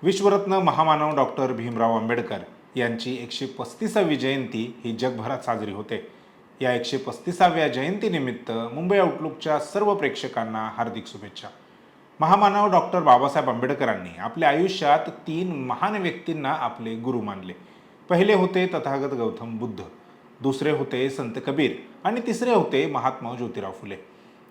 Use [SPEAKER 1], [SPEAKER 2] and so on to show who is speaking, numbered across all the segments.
[SPEAKER 1] विश्वरत्न महामानव डॉक्टर भीमराव आंबेडकर यांची 135वी जयंती ही जगभरात साजरी होते। या 135व्या जयंतीनिमित्त मुंबई आउटलुकच्या सर्व प्रेक्षकांना हार्दिक शुभेच्छा। महामानव डॉक्टर बाबासाहेब आंबेडकरांनी आपल्या आयुष्यात 3 महान व्यक्तींना आपले गुरु मानले। पहिले होते तथागत गौतम बुद्ध, दुसरे होते संत कबीर आणि तिसरे होते महात्मा ज्योतिराव फुले।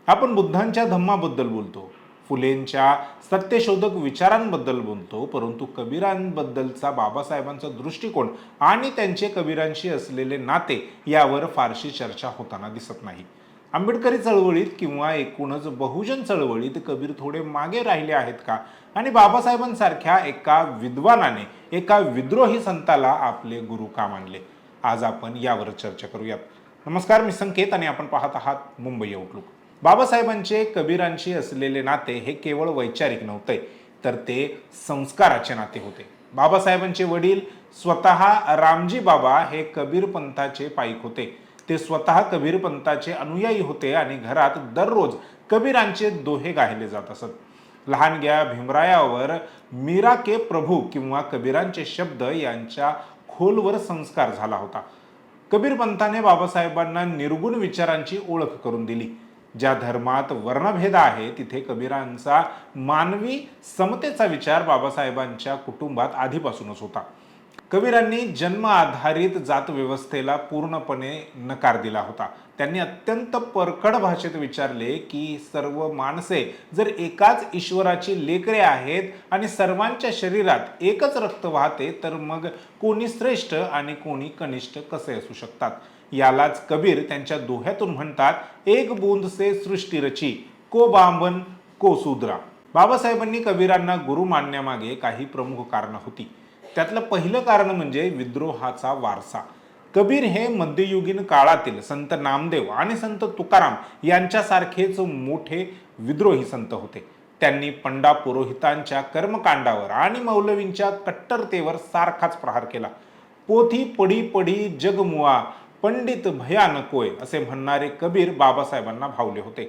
[SPEAKER 1] आपण बुद्धांच्या धम्माबद्दल बोलतो, फुलेंच्या सत्यशोधक विचारांबद्दल बोलतो, परंतु कबीरांबद्दलचा बाबासाहेबांचा दृष्टिकोन आणि त्यांचे कबीरांशी असलेले नाते यावर फारशी चर्चा होताना दिसत नाही। आंबेडकरी चळवळीत किंवा एकूणच बहुजन चळवळीत कबीर थोडे मागे राहिले आहेत का, आणि बाबासाहेबांसारख्या एका विद्वानाने एका विद्रोही संताला आपले गुरु का मानले? आज आपण यावर चर्चा करूयात। नमस्कार, मी संकेत आणि आपण पाहत आहात मुंबई आउटलुक। बाबासाहेबांचे कबीरांशी असलेले नाते हे केवळ वैचारिक नव्हते, तर ते संस्काराचे नाते होते। बाबासाहेबांचे वडील स्वतः रामजी बाबा हे कबीर पंथाचे पाईक होते। ते स्वतः कबीर पंथाचे अनुयायी होते आणि घरात दररोज कबीरांचे दोहे गायले जात असत। लहानग्या भीमरायावर मीरा के प्रभू किंवा कबीरांचे शब्द यांच्या खोलवर संस्कार झाला होता। कबीर पंथाने बाबासाहेबांना निर्गुण विचारांची ओळख करून दिली। ज्या धर्मात वर्णभेद आहे तिथे कबीरांचा मानवी समतेचा विचार बाबासाहेबांच्या कुटुंबात आधीपासूनच होता। कबीरांनी जन्म आधारित जात व्यवस्थेला पूर्णपणे नकार दिला होता। त्यांनी अत्यंत परखड भाषेत विचारले की सर्व माणसे जर एकाच ईश्वराची लेकरे आहेत आणि सर्वांच्या शरीरात एकच रक्त वाहते, तर मग कोणी श्रेष्ठ आणि कोणी कनिष्ठ कसे असू शकतात? यालाच कबीर त्यांच्या दोह्यातून म्हणतात, एक बूंद से सृष्टी रची, को बांबन को शूद्रा। बाबासाहेबांनी कबीरांना गुरु मानण्यामागे काही प्रमुख कारणं होती। त्यातलं पहिलं कारण म्हणजे विद्रोहाचा वारसा। कबीर हे मध्ययुगीन काळातील संत नामदेव आणि संत तुकाराम यांच्यासारखेच मोठे विद्रोही संत होते। त्यांनी पंडा पुरोहितांच्या कर्मकांडावर आणि मौलवींच्या कट्टरतेवर सारखाच प्रहार केला। पोथी पडी पडी जगमुआ, पंडित भयानकोय असे म्हणणारे कबीर बाबासाहेबांना भावले होते,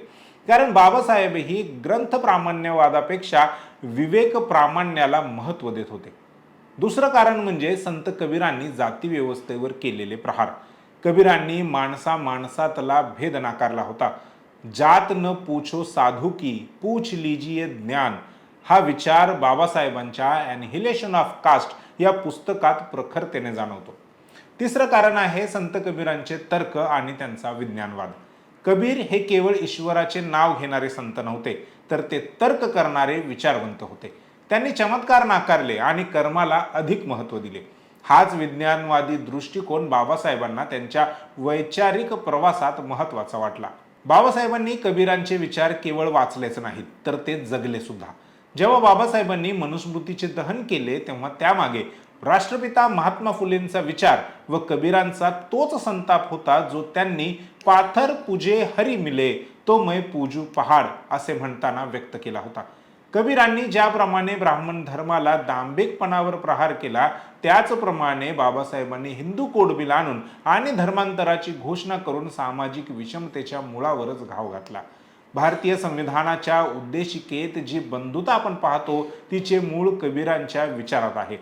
[SPEAKER 1] कारण बाबासाहेब ही ग्रंथ प्रामाण्यवादापेक्षा विवेक प्रामाण्याला महत्त्व देत होते। दुसरं कारण म्हणजे संत कबीरांनी जाती व्यवस्थेवर केलेले प्रहार। कबीरांनी माणसा माणसातला भेद नाकारला होता। जात न पूछो साधू की, पूछ लीजिए ज्ञान हा विचार बाबासाहेबांच्या ॲनिहिलेशन ऑफ कास्ट या पुस्तकात प्रखरतेने जाणवतो। तिसरं कारण आहे संत कबीरांचे तर्क आणि त्यांचा विज्ञानवाद। कबीर हे केवळ ईश्वराचे नाव घेणारे संत नव्हते, तर ते तर्क करणारे विचारवंत होते। त्यांनी चमत्कार नाकारले आणि कर्माला अधिक महत्त्व दिले। हाच विज्ञानवादी दृष्टिकोन बाबासाहेबांना त्यांच्या वैचारिक प्रवासात महत्त्वाचा वाटला। बाबासाहेबांनी कबीरांचे विचार केवळ वाचलेच नाहीत, तर ते जगले सुद्धा। जेव्हा बाबासाहेबांनी मनुस्मृतीचे दहन केले, तेव्हा त्यामागे राष्ट्रपिता महात्मा फुलेंचा विचार व कबीरांचा तोच संताप होता, जो त्यांनी पाथर पूजे हरी मिले तो मैं पूजू पहाड असे म्हणताना व्यक्त केला होता। कबीरांनी ज्याप्रमाणे ब्राह्मण धर्माला दांभिकपणावर प्रहार केला, त्याचप्रमाणे बाबासाहेबांनी हिंदू कोड बिल आणून आणि धर्मांतराची घोषणा करून सामाजिक विषमतेच्या मुळावरच घाव घातला। भारतीय संविधानाच्या उद्देशिकेत जी बंधुता आपण पाहतो, तिचे मूळ कबीरांच्या विचारात आहे।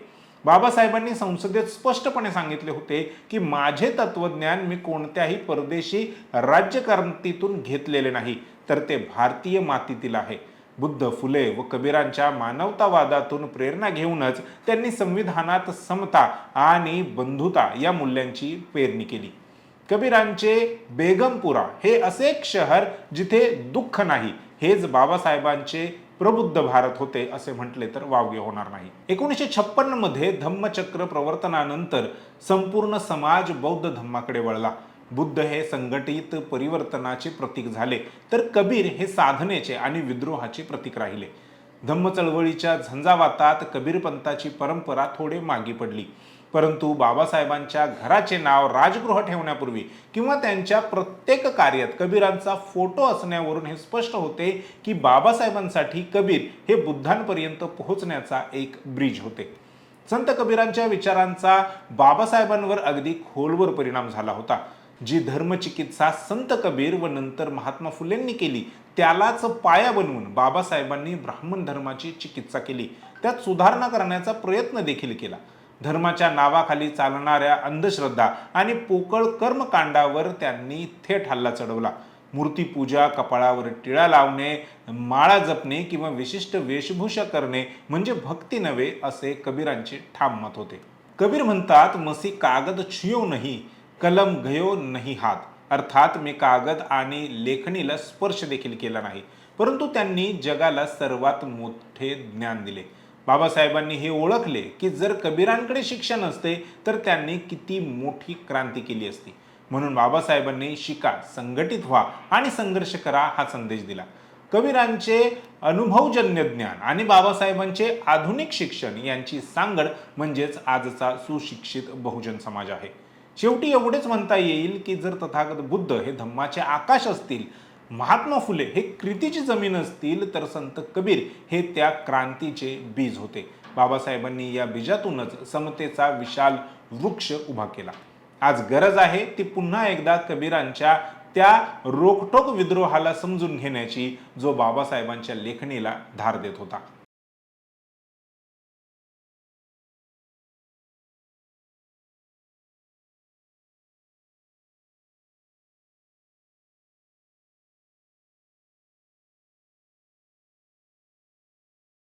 [SPEAKER 1] बाबासाहेबांनी संसदेत स्पष्टपणे सांगितले होते की माझे तत्वज्ञान मी कोणत्याही परदेशी राज्यक्रांतीतून घेतलेले नाही, तर ते भारतीय मातीतील आहे। बुद्ध, फुले व कबीरांच्या मानवतावादातून प्रेरणा घेऊनच त्यांनी संविधानात समता आणि बंधुता या मूल्यांची पेरणी केली। कबीरांचे बेगमपुरा हे असे एक शहर जिथे दुःख नाही, हेच बाबासाहेबांचे प्रबुद्ध भारत होते असे म्हटले तर वावगे होणार नाही। 1956 मध्ये धम्मचक्र प्रवर्तनानंतर संपूर्ण समाज बौद्ध धम्माकडे वळला। बुद्ध हे संघटित परिवर्तनाचे प्रतीक झाले, तर कबीर हे साधनेचे आणि विद्रोहाचे प्रतीक राहिले। धम्म चळवळीच्या झंझावातात कबीर पंथाची परंपरा थोडे मागे पडली, परंतु बाबासाहेबांच्या घराचे नाव राजगृह ठेवण्यापूर्वी किंवा त्यांच्या प्रत्येक कार्यात कबीरांचा फोटो असण्यावरून हे स्पष्ट होते की बाबासाहेबांसाठी कबीर हे बुद्धांपर्यंत पोहोचण्याचा एक ब्रिज होते। संत कबीरांच्या विचारांचा बाबासाहेबांवर अगदी खोलवर परिणाम झाला होता। जी धर्मचिकित्सा संत कबीर व नंतर महात्मा फुलेंनी केली, त्यालाच पाया बनवून बाबासाहेबांनी ब्राह्मण धर्माची चिकित्सा केली। त्यात सुधारणा करण्याचा प्रयत्न देखील केला. धर्माच्या नावाखाली चालणाऱ्या अंधश्रद्धा आणि पोकळ कर्मकांडावर त्यांनी थेट हल्ला चढवला. मूर्तीपूजा, कपाळावर टिळा लावणे, माळा जपणे किंवा विशिष्ट वेशभूषा करणे म्हणजे भक्ती नव्हे, असे कबीरांचे ठाम मत होते. कबीर म्हणतात, मसी कागद छुयो नहीं, कलम गयो नहीं हात. अर्थात मी कागद आणि लेखणीला स्पर्श देखील केला नाही, परंतु त्यांनी जगाला सर्वात मोठे ज्ञान दिले. बाबासाहेबांनी हे ओळखले की जर कबीरांकडे शिक्षण असते तर त्यांनी किती मोठी क्रांती केली असती. म्हणून बाबासाहेबांनी शिका, संघटित व्हा आणि संघर्ष करा हा संदेश दिला. कबीरांचे अनुभवजन्य ज्ञान आणि बाबासाहेबांचे आधुनिक शिक्षण यांची सांगड म्हणजेच आजचा सुशिक्षित बहुजन समाज आहे. शेवटी एवढेच म्हणता येईल की जर तथागत बुद्ध हे धम्माचे आकाश असतील, महात्मा फुले हे कृतीची जमीन असतील, तर संत कबीर हे त्या क्रांतीचे बीज होते. बाबासाहेबांनी या बीजातूनच समतेचा विशाल वृक्ष उभा केला. आज गरज आहे ती पुन्हा एकदा कबीरांच्या त्या रोखठोक विद्रोहाला समजून घेण्याची, जो बाबासाहेबांच्या लेखणीला धार देत होता.